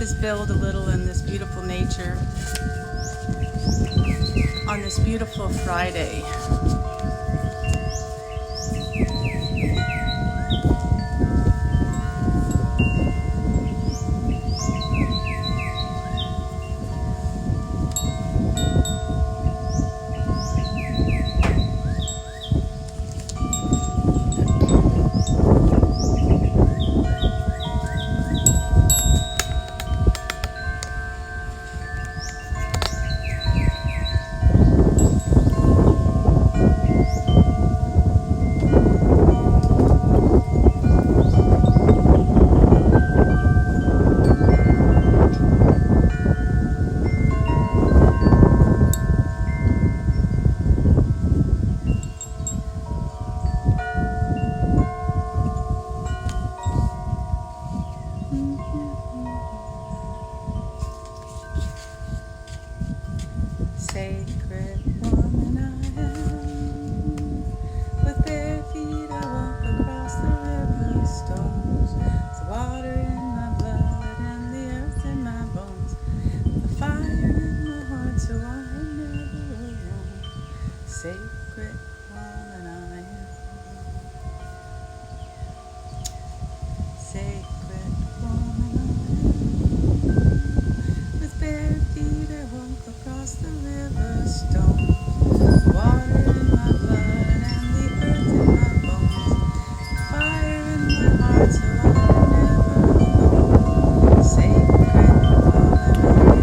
just build a little in this beautiful nature on this beautiful Friday. Sacred woman I am, with bare feet I walk across the river stones. There's water in my blood and the earth in my bones, the fire in my heart, so I am never alone. Sacred woman I am. Sacred woman I am, with bare feet I walk across the river stone. Water in my blood and the earth in my bones, fire in my heart, so I'm never alone. Sacred woman I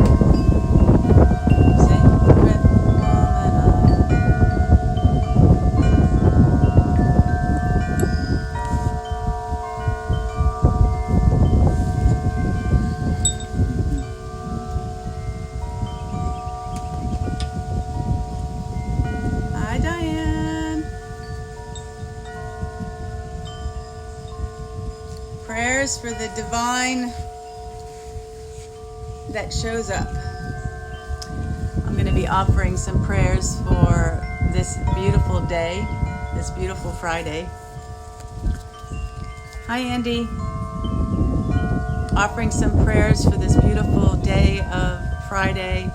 am. Sacred woman I am. Hi, Diane. Prayers for the divine that shows up. I'm going to be offering some prayers for this beautiful day, this beautiful Friday. Hi, Andy. Offering some prayers for this beautiful day of Friday,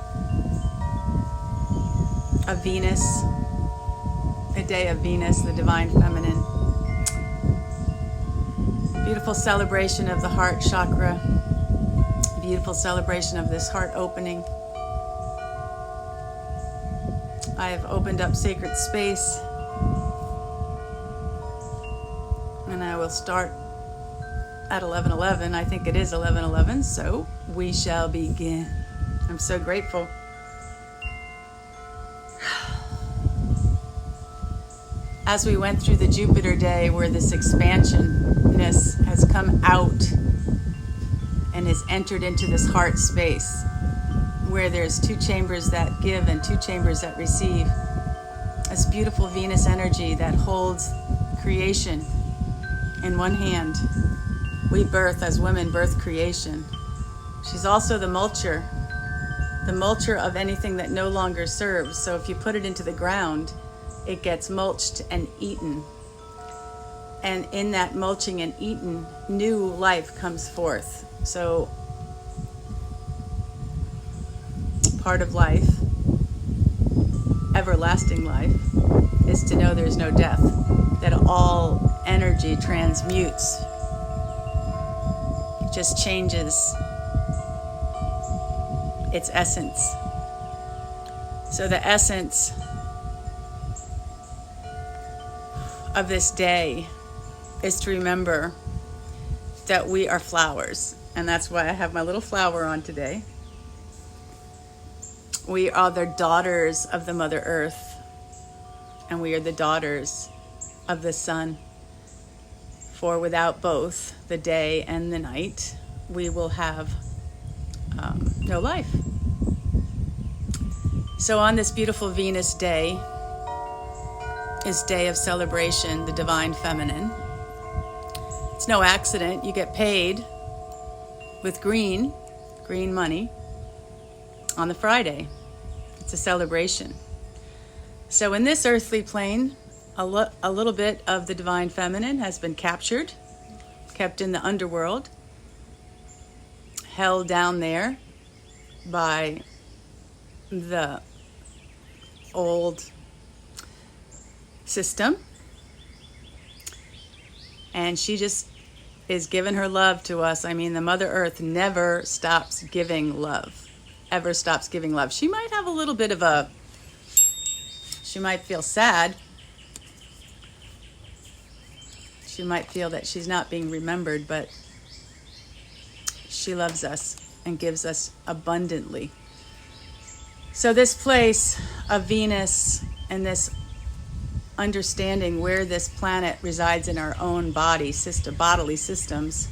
of Venus, a day of Venus, the divine feminine. Beautiful celebration of the heart chakra, beautiful celebration of this heart opening. I have opened up sacred space, and I will start at 11:11. I think it is 11:11, so we shall begin. I'm so grateful. As we went through the Jupiter day, where this expansionness has come out and has entered into this heart space, where there's two chambers that give and two chambers that receive. This beautiful Venus energy that holds creation in one hand. We birth, as women, birth creation. She's also the mulcher of anything that no longer serves. So if you put it into the ground, it gets mulched and eaten. And in that mulching and eaten, new life comes forth. So part of life, everlasting life, is to know there's no death, that all energy transmutes, just changes its essence. So the essence of this day is to remember that we are flowers, and that's why I have my little flower on today. We are the daughters of the Mother Earth, and we are the daughters of the sun. For without both the day and the night, we will have no life. So on this beautiful Venus day, this day of celebration, the divine feminine, it's no accident you get paid with green money on the Friday. It's a celebration. So in this earthly plane, a little bit of the divine feminine has been captured, kept in the underworld, held down there by the old system. And she just is giving her love to us. I mean, the Mother Earth never stops giving love. Ever stops giving love. She might have a little bit of she might feel sad. She might feel that she's not being remembered, but she loves us and gives us abundantly. So this place of Venus and this understanding where this planet resides in our own bodily systems.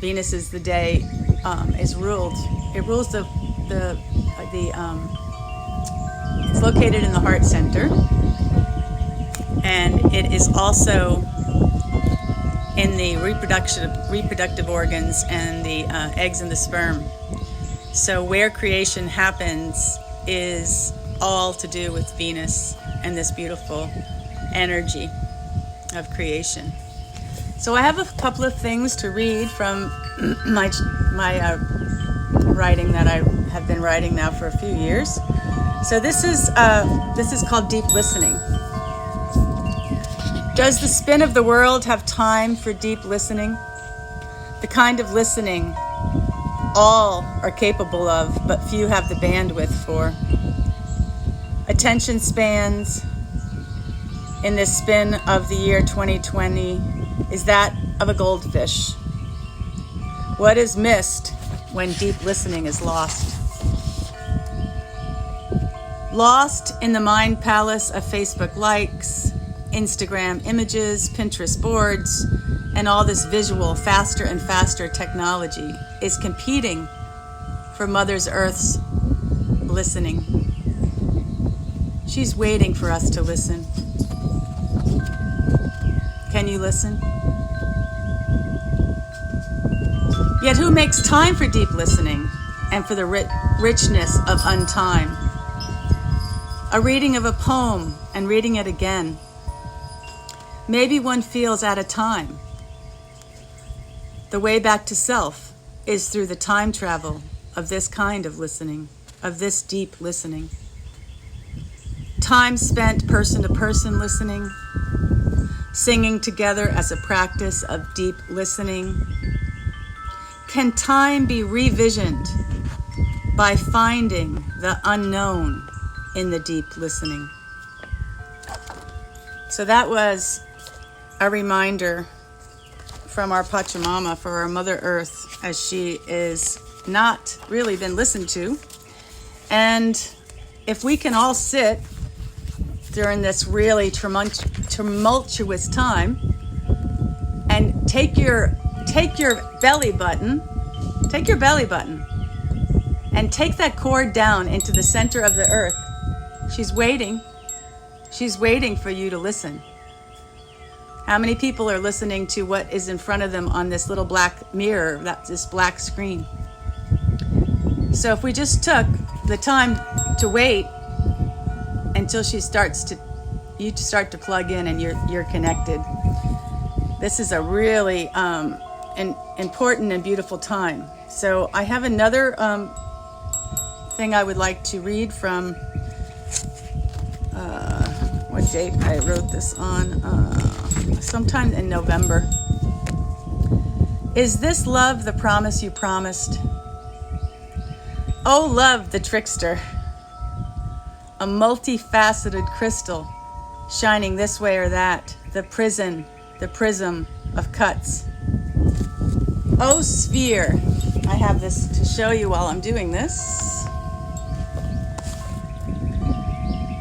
Venus is the day is ruled. It rules it's located in the heart center, and it is also in the reproductive organs and the eggs and the sperm. So where creation happens is all to do with Venus and this beautiful energy of creation. So I have a couple of things to read from my writing that I have been writing now for a few years. So this is called Deep Listening. Does the spin of the world have time for deep listening? The kind of listening all are capable of, but few have the bandwidth for. Attention spans in this spin of the year 2020 is that of a goldfish. What is missed when deep listening is lost? Lost in the mind palace of Facebook likes, Instagram images, Pinterest boards, and all this visual, faster and faster technology is competing for Mother Earth's listening. She's waiting for us to listen. Can you listen? Yet who makes time for deep listening and for the richness of untime? A reading of a poem and reading it again. Maybe one feels at a time. The way back to self is through the time travel of this kind of listening, of this deep listening. Time spent person to person listening, singing together as a practice of deep listening. Can time be revisioned by finding the unknown in the deep listening? So that was a reminder from our Pachamama for our Mother Earth, as she is not really been listened to. And if we can all sit during this really tumultuous time and take your belly button and take that cord down into the center of the earth. She's waiting for you to listen. How many people are listening to what is in front of them on this little black mirror, this black screen? So if we just took the time to wait until you start to plug in and you're connected. This is a really important and beautiful time. So I have another thing I would like to read from what date I wrote this on, sometime in November. Is this love the promise you promised? Oh, love the trickster, a multifaceted crystal shining this way or that, the prism of cuts. Oh, sphere, I have this to show you while I'm doing this.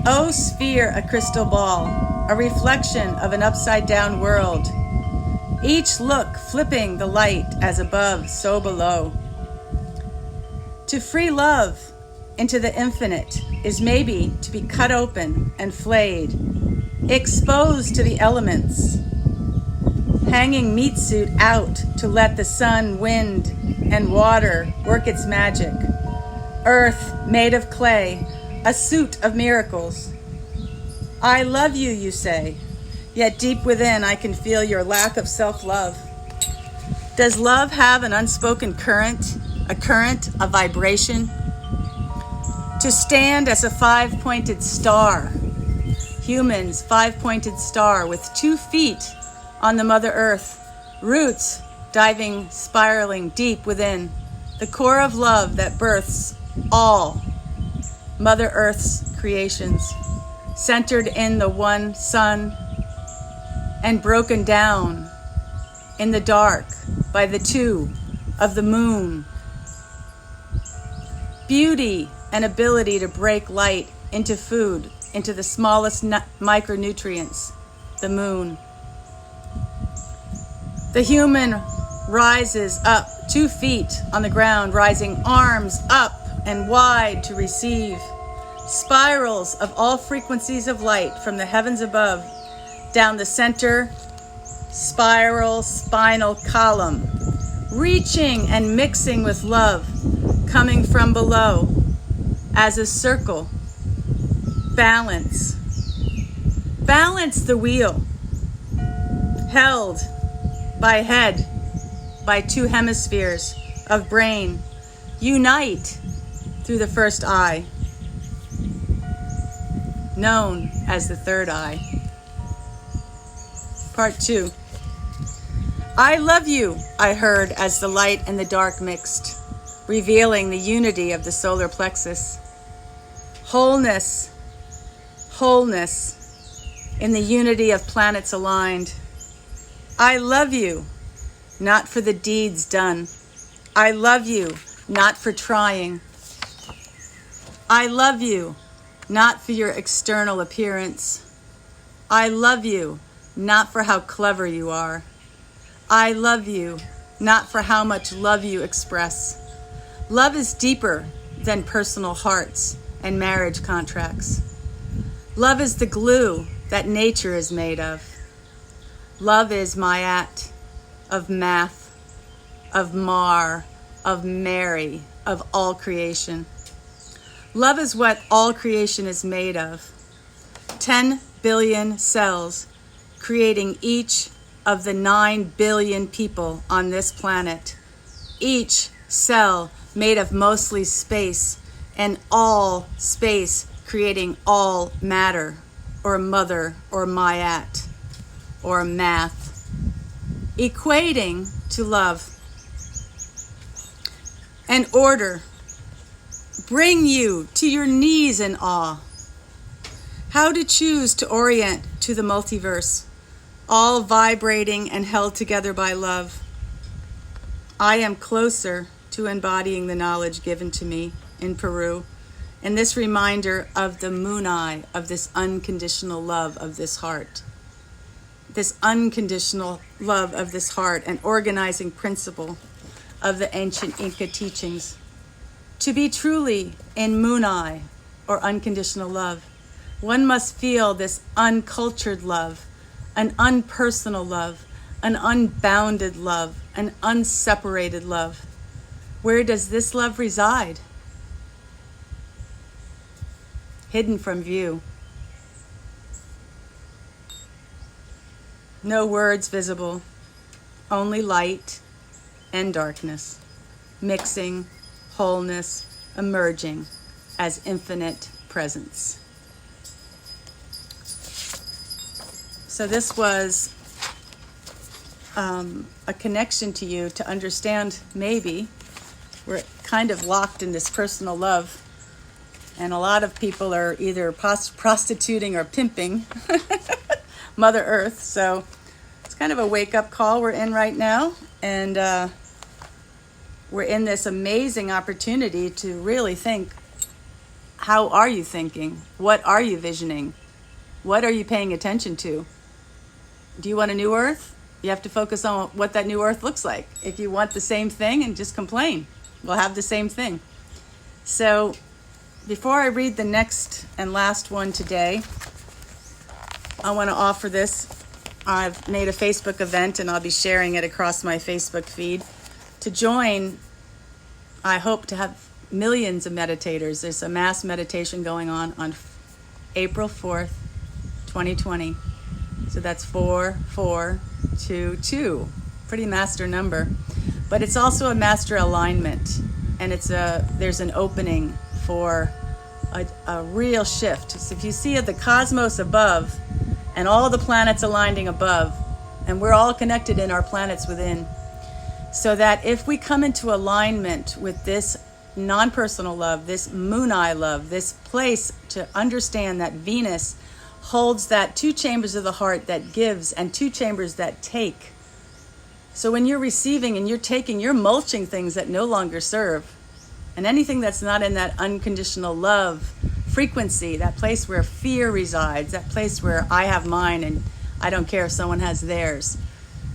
Oh, sphere, a crystal ball, a reflection of an upside-down world. Each look flipping the light as above, so below. To free love into the infinite is maybe to be cut open and flayed, exposed to the elements, hanging meat suit out to let the sun, wind, and water work its magic. Earth made of clay, a suit of miracles. I love you, you say, yet deep within I can feel your lack of self-love. Does love have an unspoken current, a vibration? To stand as a five-pointed star, humans, five-pointed star with 2 feet on the Mother Earth, roots diving, spiraling deep within, the core of love that births all Mother Earth's creations, centered in the one sun and broken down in the dark by the 2 of the moon. Beauty and ability to break light into food, into the smallest micronutrients, the moon. The human rises up 2 feet on the ground, rising arms up and wide to receive. Spirals of all frequencies of light from the heavens above, down the center, spiral, spinal column, reaching and mixing with love, coming from below as a circle. Balance. Balance the wheel, held by head, by 2 hemispheres of brain. Unite through the first eye, known as the third eye. Part 2. I love you, I heard as the light and the dark mixed, revealing the unity of the solar plexus. Wholeness, wholeness in the unity of planets aligned. I love you, not for the deeds done. I love you, not for trying. I love you, not for your external appearance. I love you, not for how clever you are. I love you, not for how much love you express. Love is deeper than personal hearts and marriage contracts. Love is the glue that nature is made of. Love is Mayat, of Math, of Mar, of Mary, of all creation. Love is what all creation is made of. 10 billion cells, creating each of the 9 billion people on this planet. Each cell made of mostly space, and all space creating all matter, or mother, or Mayat, or math, equating to love. And order, bring you to your knees in awe. How to choose to orient to the multiverse, all vibrating and held together by love. I am closer to embodying the knowledge given to me in Peru, and this reminder of the moon eye, of this unconditional love of this heart. This unconditional love of this heart, an organizing principle of the ancient Inca teachings. To be truly in moon eye, or unconditional love, one must feel this uncultured love, an unpersonal love, an unbounded love, an unseparated love. Where does this love reside? Hidden from view. No words visible, only light and darkness, mixing, wholeness, emerging as infinite presence. So this was a connection to you to understand maybe we're kind of locked in this personal love, and a lot of people are either prostituting or pimping Mother Earth. So it's kind of a wake-up call we're in right now, and we're in this amazing opportunity to really think, how are you thinking? What are you visioning? What are you paying attention to? Do you want a new earth? You have to focus on what that new earth looks like. If you want the same thing and just complain, we'll have the same thing. So before I read the next and last one today, I want to offer this. I've made a Facebook event, and I'll be sharing it across my Facebook feed. To join, I hope to have millions of meditators. There's a mass meditation going on April 4th, 2020. So that's 4422 for pretty master number. But it's also a master alignment, and there's an opening for a real shift. So if you see the cosmos above and all the planets aligning above, and we're all connected in our planets within, so that if we come into alignment with this non-personal love, this moon eye love, this place to understand that Venus holds that 2 chambers of the heart that gives and 2 chambers that take. So when you're receiving and you're taking, you're mulching things that no longer serve. And anything that's not in that unconditional love frequency, that place where fear resides, that place where I have mine and I don't care if someone has theirs.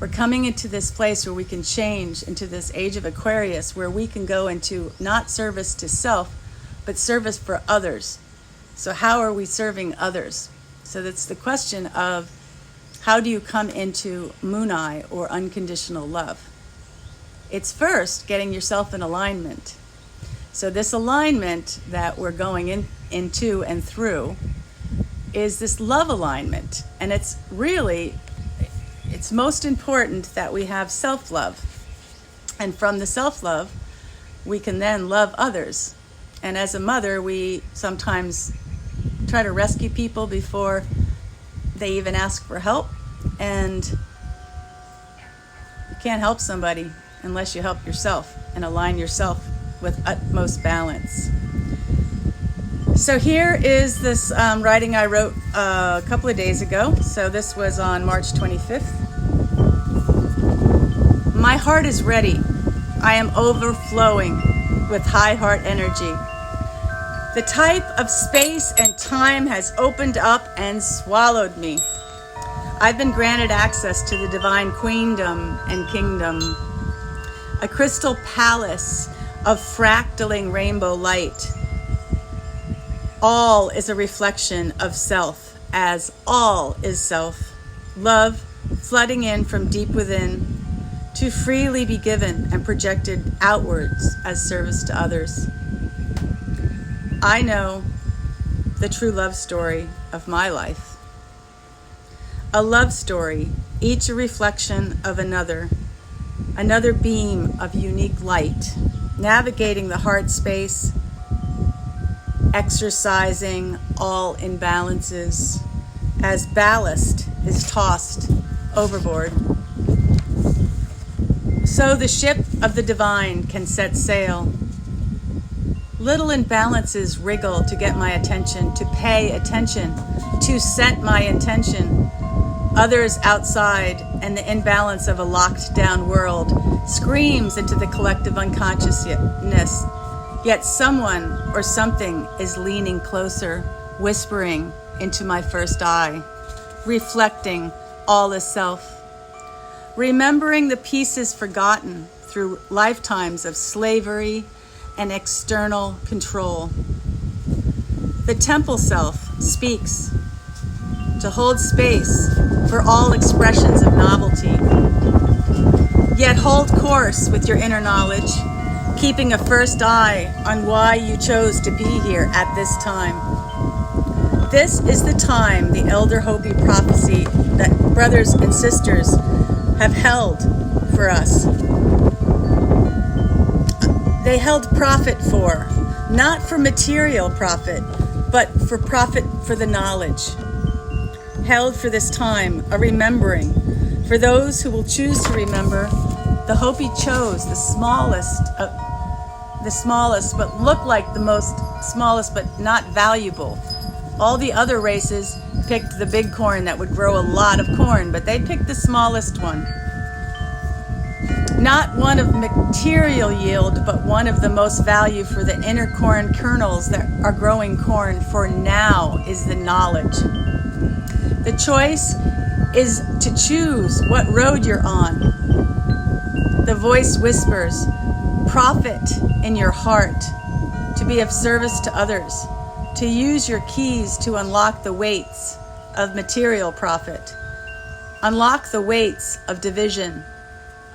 We're coming into this place where we can change into this age of Aquarius, where we can go into not service to self, but service for others. So how are we serving others? So that's the question of, how do you come into moon eye or unconditional love? It's first getting yourself in alignment. So this alignment that we're going into and through is this love alignment. And it's most important that we have self-love. And from the self-love, we can then love others. And as a mother, we sometimes try to rescue people before they even ask for help. And you can't help somebody unless you help yourself and align yourself with utmost balance. So here is this writing I wrote a couple of days ago. So this was on March 25th. My heart is ready. I am overflowing with high heart energy. The type of space and time has opened up and swallowed me. I've been granted access to the divine queendom and kingdom, a crystal palace of fractaling rainbow light. All is a reflection of self, as all is self. Love flooding in from deep within to freely be given and projected outwards as service to others. I know the true love story of my life. A love story, each a reflection of another beam of unique light, navigating the heart space, exercising all imbalances as ballast is tossed overboard. So the ship of the divine can set sail. Little imbalances wriggle to get my attention, to pay attention, to set my intention. Others outside, and the imbalance of a locked down world screams into the collective unconsciousness. Yet someone or something is leaning closer, whispering into my first eye, reflecting all is self. Remembering the pieces forgotten through lifetimes of slavery and external control. The temple self speaks to hold space for all expressions of novelty. Yet hold course with your inner knowledge, keeping a first eye on why you chose to be here at this time. This is the time the Elder Hopi prophecy that brothers and sisters have held for us. They held profit for, not for material profit, but for profit for the knowledge. Held for this time, a remembering. For those who will choose to remember, the Hopi chose the smallest, but looked like the most smallest, but not valuable. All the other races picked the big corn that would grow a lot of corn, but they picked the smallest one. Not one of material yield, but one of the most value for the inner corn kernels that are growing corn, for now is the knowledge. The choice is to choose what road you're on. The voice whispers, profit in your heart, to be of service to others, to use your keys to unlock the weights of material profit, unlock the weights of division,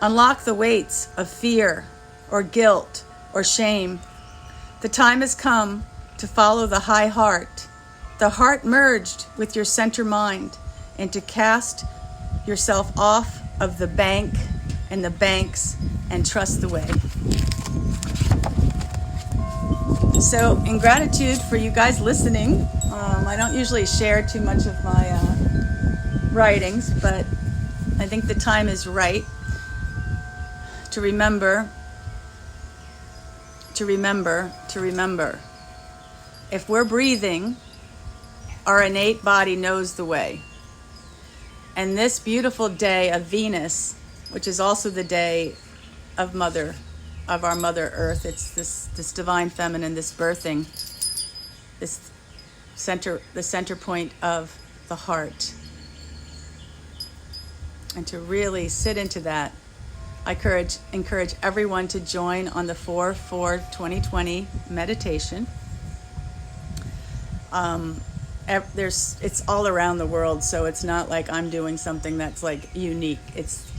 unlock the weights of fear or guilt or shame. The time has come to follow the high heart, the heart merged with your center mind, and to cast yourself off of the bank and the banks and trust the way. So in gratitude for you guys listening, I don't usually share too much of my writings, but I think the time is right to remember. If we're breathing, our innate body knows the way. And this beautiful day of Venus, which is also the day of our Mother Earth, it's this divine feminine, this birthing, the center point of the heart. And to really sit into that, I encourage everyone to join on the 4/4/2020 meditation. It's all around the world, so it's not like I'm doing something that's like unique. It's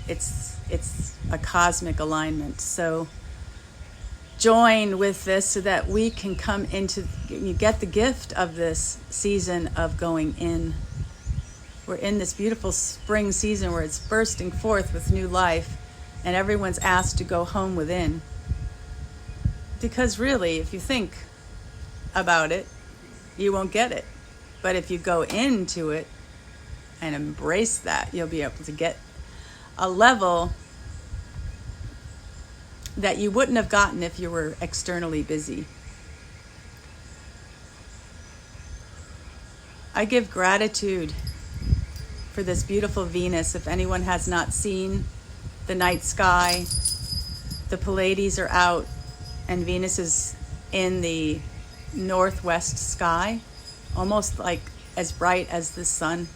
a cosmic alignment. So join with this so that we can you get the gift of this season of going in. We're in this beautiful spring season where it's bursting forth with new life, and everyone's asked to go home within. Because really, if you think about it, you won't get it. But if you go into it and embrace that, you'll be able to get a level that you wouldn't have gotten if you were externally busy. I give gratitude for this beautiful Venus. If anyone has not seen the night sky, the Pleiades are out and Venus is in the northwest sky, almost like as bright as the sun.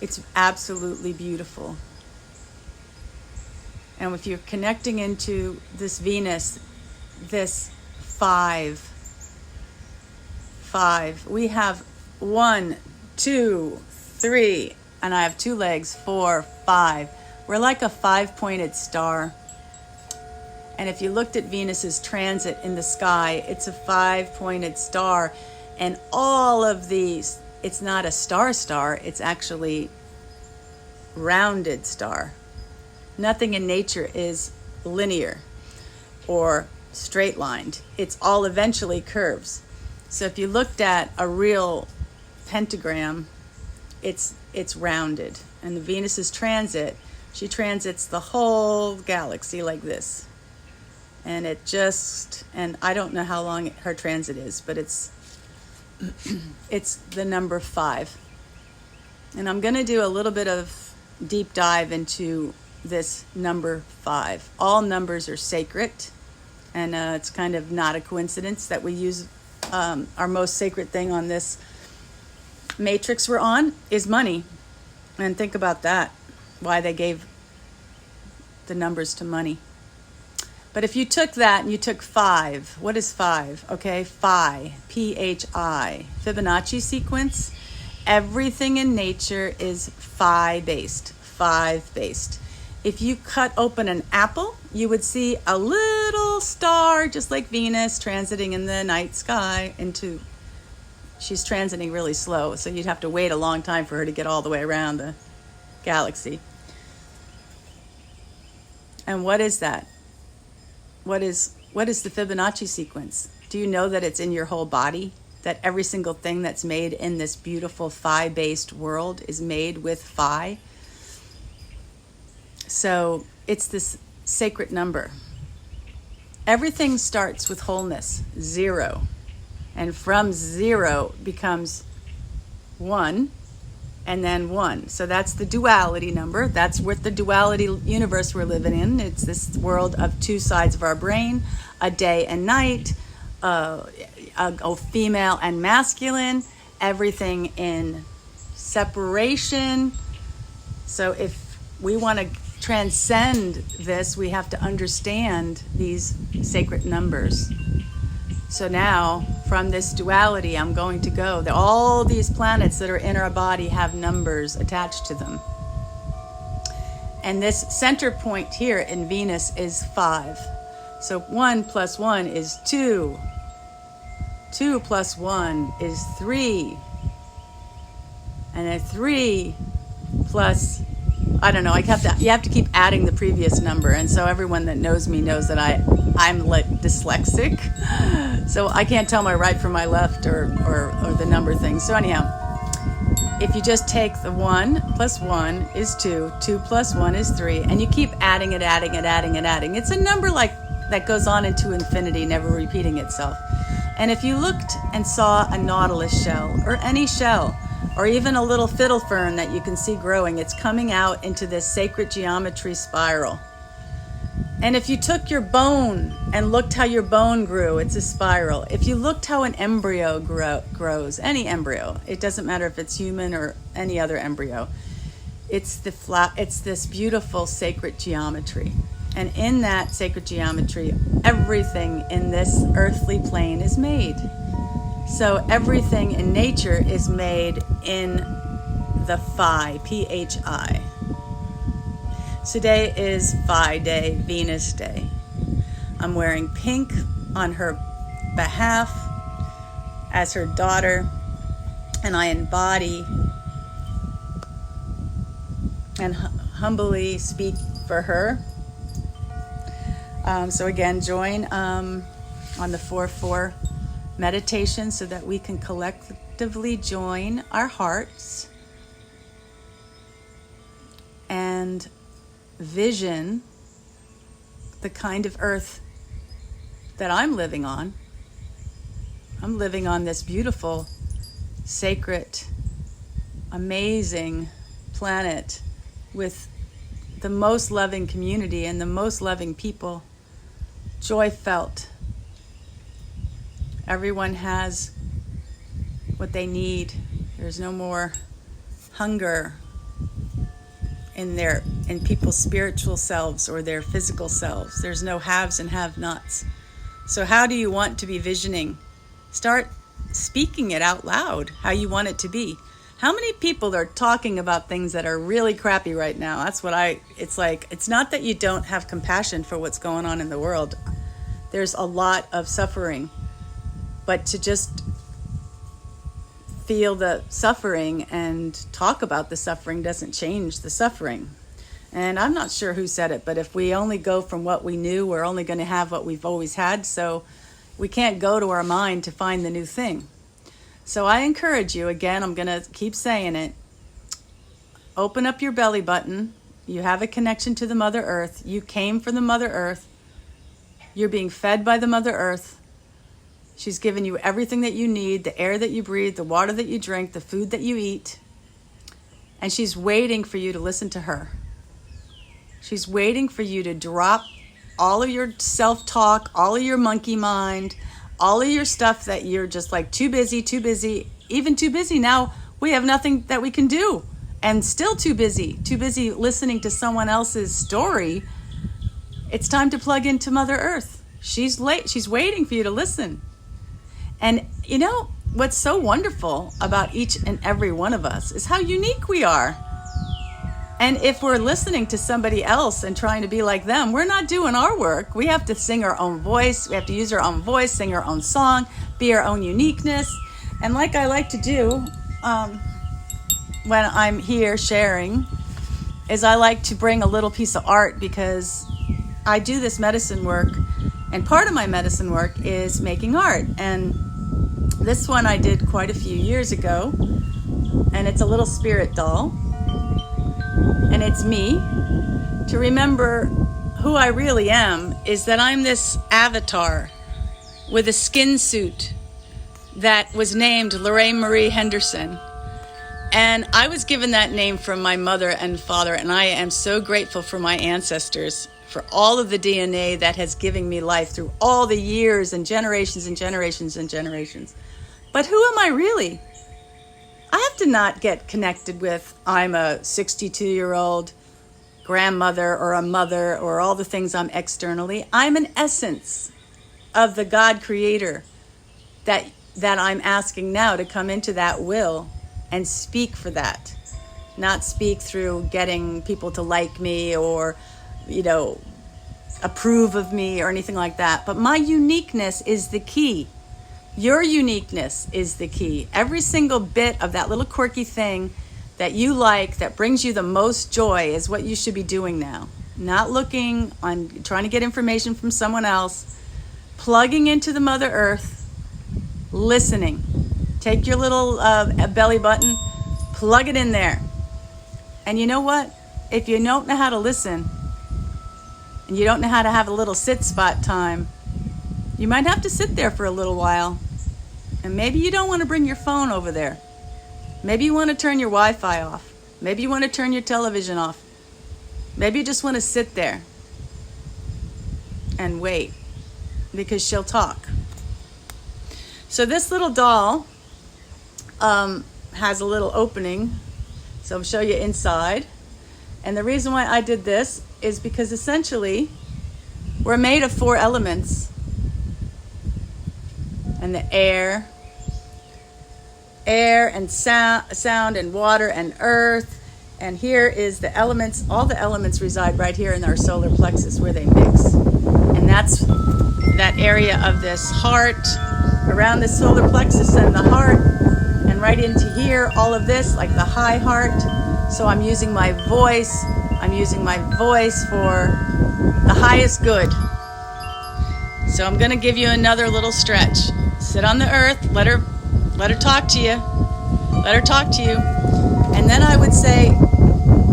It's absolutely beautiful. And if you're connecting into this Venus, this five, we have 1, 2, 3, and I have 2 legs, 4, 5. We're like a 5-pointed star. And if you looked at Venus's transit in the sky, it's a 5-pointed star. And all of these, it's not a star, it's actually rounded star. Nothing in nature is linear or straight lined. It's all eventually curves. So if you looked at a real pentagram, it's rounded. And the Venus's transit, she transits the whole galaxy like this. And and I don't know how long her transit is, but it's the number 5. And I'm going to do a little bit of deep dive into this number 5. All numbers are sacred, and it's kind of not a coincidence that we use our most sacred thing on this matrix we're on is money. And think about that, why they gave the numbers to money. But if you took that and you took 5, what is 5? Okay, phi, P-H-I, Fibonacci sequence. Everything in nature is phi-based, 5-based. If you cut open an apple, you would see a little star, just like Venus, transiting in the night sky she's transiting really slow, so you'd have to wait a long time for her to get all the way around the galaxy. And what is that? What is the Fibonacci sequence? Do you know that it's in your whole body? That every single thing that's made in this beautiful phi-based world is made with phi? So it's this sacred number. Everything starts with wholeness, 0. And from 0 becomes 1, and then 1. So that's the duality number. That's what the duality universe we're living in. It's this world of 2 sides of our brain, a day and night, a female and masculine, everything in separation. So if we want to transcend this, we have to understand these sacred numbers. So now, from this duality, I'm going to go. All these planets that are in our body have numbers attached to them. And this center point here in Venus is 5. So 1 plus 1 is 2. 2 plus 1 is 3. And a 3 plus I don't know. You have to keep adding the previous number, and so everyone that knows me knows that I'm like dyslexic, so I can't tell my right from my left or the number thing. So anyhow, if you just take the 1 plus 1 is 2, 2 plus 1 is 3, and you keep adding it. It's a number like that goes on into infinity, never repeating itself. And if you looked and saw a nautilus shell or any shell, or even a little fiddle fern that you can see growing, it's coming out into this sacred geometry spiral. And if you took your bone and looked how your bone grew, it's a spiral. If you looked how an embryo grows, any embryo, it doesn't matter if it's human or any other embryo, it's this beautiful sacred geometry. And in that sacred geometry, everything in this earthly plane is made. So everything in nature is made in the Phi, Phi. Today is Phi Day, Venus Day. I'm wearing pink on her behalf as her daughter, and I embody and humbly speak for her. So again, join on the 4-4 meditation so that we can collectively join our hearts and vision the kind of earth that I'm living on. I'm living on this beautiful, sacred, amazing planet with the most loving community and the most loving people. Joy felt. Everyone has what they need. There's no more hunger in people's spiritual selves or their physical selves. There's no haves and have-nots. So how do you want to be visioning? Start speaking it out loud, how you want it to be. How many people are talking about things that are really crappy right now? It's not that you don't have compassion for what's going on in the world. There's a lot of suffering. But to just feel the suffering and talk about the suffering doesn't change the suffering. And I'm not sure who said it, but if we only go from what we knew, we're only going to have what we've always had. So we can't go to our mind to find the new thing. So I encourage you, again, I'm going to keep saying it, open up your belly button. You have a connection to the Mother Earth. You came from the Mother Earth. You're being fed by the Mother Earth. She's given you everything that you need, the air that you breathe, the water that you drink, the food that you eat. And she's waiting for you to listen to her. She's waiting for you to drop all of your self-talk, all of your monkey mind, all of your stuff that you're just like too busy, even too busy. Now we have nothing that we can do and still too busy listening to someone else's story. It's time to plug into Mother Earth. She's waiting for you to listen. And you know, what's so wonderful about each and every one of us is how unique we are. And if we're listening to somebody else and trying to be like them, we're not doing our work. We have to sing our own voice. We have to use our own voice, sing our own song, be our own uniqueness. And like I like to do when I'm here sharing, is I like to bring a little piece of art because I do this medicine work. And part of my medicine work is making art. And this one I did quite a few years ago. And it's a little spirit doll. And it's me. To remember who I really am is that I'm this avatar with a skin suit that was named Lorraine Marie Henderson. And I was given that name from my mother and father, and I am so grateful for my ancestors, for all of the DNA that has given me life through all the years and generations and generations and generations. But who am I really? I have to not get connected with I'm a 62-year-old grandmother or a mother or all the things I'm externally. I'm an essence of the God creator that I'm asking now to come into that will and speak for that. Not speak through getting people to like me or, approve of me or anything like that. But my uniqueness is the key. Your uniqueness is the key. Every single bit of that little quirky thing that you like, that brings you the most joy, is what you should be doing now. Not looking on, trying to get information from someone else, plugging into the Mother Earth, listening. Take your little belly button, plug it in there. And you know what? If you don't know how to listen, and you don't know how to have a little sit spot time, you might have to sit there for a little while. And maybe you don't want to bring your phone over there. Maybe you want to turn your Wi-Fi off. Maybe you want to turn your television off. Maybe you just want to sit there and wait, because she'll talk. So this little doll has a little opening. So I'll show you inside. And the reason why I did this is because essentially we're made of 4 elements. And the air and sound and water and earth. And here is the elements. All the elements reside right here in our solar plexus where they mix. And that's that area of this heart, around the solar plexus and the heart, and right into here, all of this, like the high heart. So I'm using my voice. I'm using my voice for the highest good. So I'm going to give you another little stretch. Sit on the earth. Let her talk to you. Let her talk to you. And then I would say,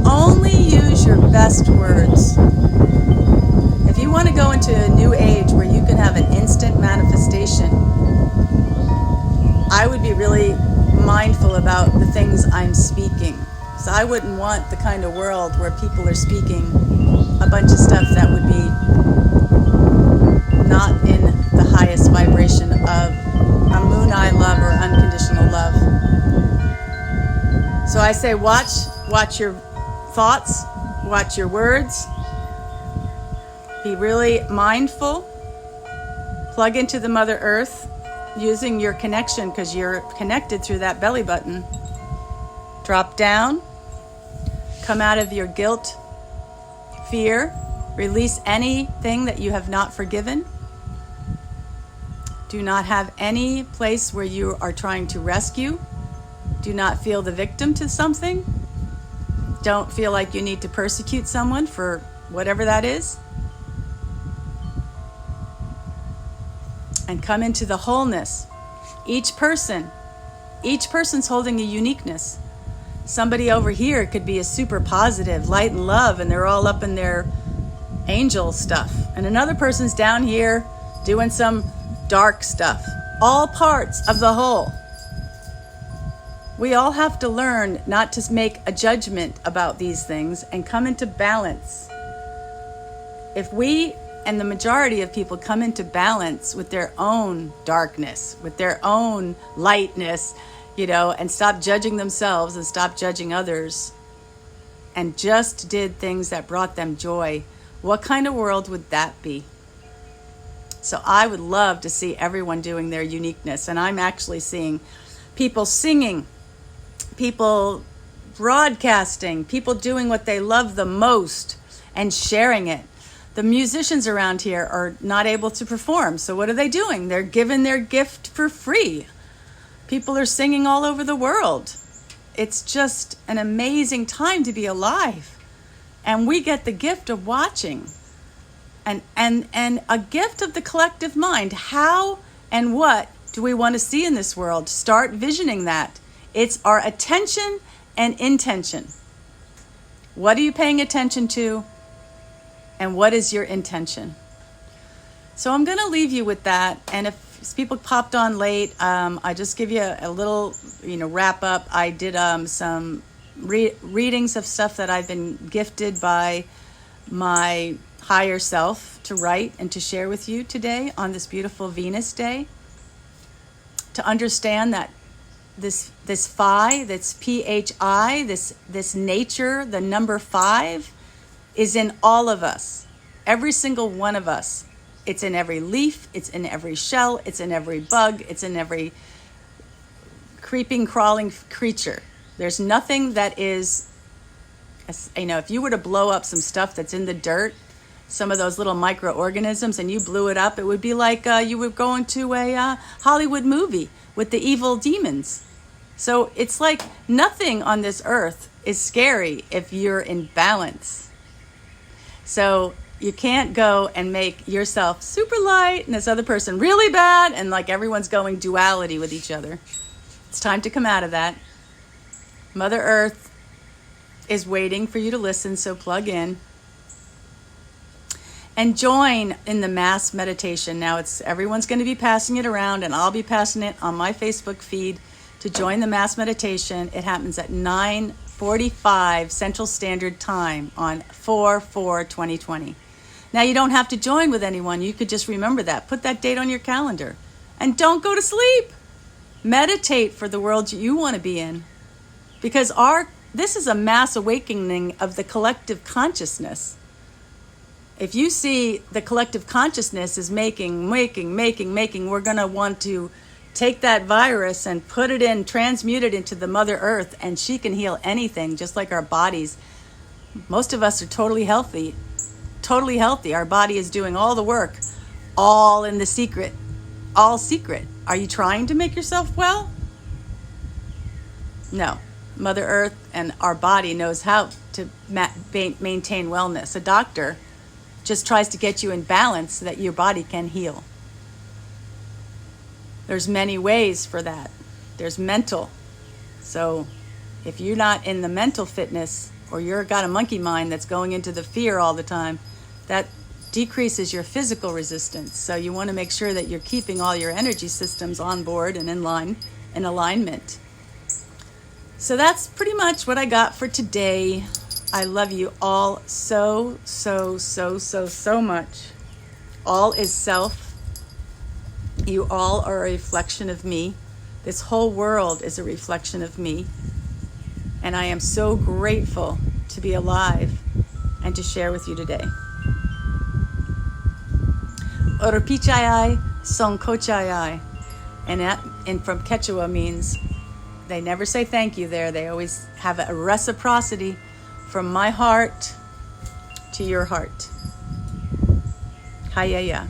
only use your best words. If you want to go into a new age where you can have an instant manifestation, I would be really mindful about the things I'm speaking. So I wouldn't want the kind of world where people are speaking a bunch of stuff that would be not in the highest vibration of a moon eye love or unconditional love. So I say watch your thoughts, watch your words, be really mindful, plug into the Mother Earth using your connection, because you're connected through that belly button. Drop down, come out of your guilt, fear, release anything that you have not forgiven. Do not have any place where you are trying to rescue. Do not feel the victim to something. Don't feel like you need to persecute someone for whatever that is. And come into the wholeness. Each person's holding a uniqueness. Somebody over here could be a super positive, light and love, and they're all up in their angel stuff. And another person's down here doing some dark stuff. All parts of the whole. We all have to learn not to make a judgment about these things and come into balance. If we, and the majority of people, come into balance with their own darkness, with their own lightness, and stop judging themselves and stop judging others, and just did things that brought them joy, what kind of world would that be? So I would love to see everyone doing their uniqueness. And I'm actually seeing people singing, people broadcasting, people doing what they love the most and sharing it. The musicians around here are not able to perform. So what are they doing? They're giving their gift for free. People are singing all over the world. It's just an amazing time to be alive. And we get the gift of watching. And a gift of the collective mind. How and what do we want to see in this world? Start visioning that. It's our attention and intention. What are you paying attention to? And what is your intention? So I'm going to leave you with that. And if people popped on late, I just give you a little, wrap up. I did some readings of stuff that I've been gifted by my higher self to write and to share with you today on this beautiful Venus day. To understand that this phi, this PHI, this nature, the number 5, is in all of us, every single one of us. It's in every leaf, it's in every shell, it's in every bug, it's in every creeping, crawling creature. There's nothing that is, if you were to blow up some stuff that's in the dirt, some of those little microorganisms, and you blew it up, it would be like you were going to a Hollywood movie with the evil demons. So it's like nothing on this earth is scary if you're in balance. So you can't go and make yourself super light and this other person really bad and like everyone's going duality with each other. It's time to come out of that. Mother Earth is waiting for you to listen, so plug in. And join in the mass meditation. Now everyone's going to be passing it around, and I'll be passing it on my Facebook feed to join the mass meditation. It happens at 9:45 Central Standard Time on 4/4/2020. Now you don't have to join with anyone. You could just remember that. Put that date on your calendar. And don't go to sleep. Meditate for the world you want to be in. Because this is a mass awakening of the collective consciousness. If you see the collective consciousness is making, we're going to want to take that virus and put it in, transmute it into the Mother Earth, and she can heal anything, just like our bodies. Most of us are totally healthy. Totally healthy. Our body is doing all the work, all in the secret. All secret. Are you trying to make yourself well? No. Mother Earth and our body knows how to maintain wellness. A doctor just tries to get you in balance so that your body can heal. There's many ways for that. There's mental. So if you're not in the mental fitness, or you've got a monkey mind that's going into the fear all the time, that decreases your physical resistance. So you want to make sure that you're keeping all your energy systems on board and in alignment. So that's pretty much what I got for today. I love you all so much. All is self. You all are a reflection of me. This whole world is a reflection of me. And I am so grateful to be alive and to share with you today. Oropichayai, Songkochayai. And from Quechua means they never say thank you there. They always have a reciprocity from my heart to your heart. Hayaya.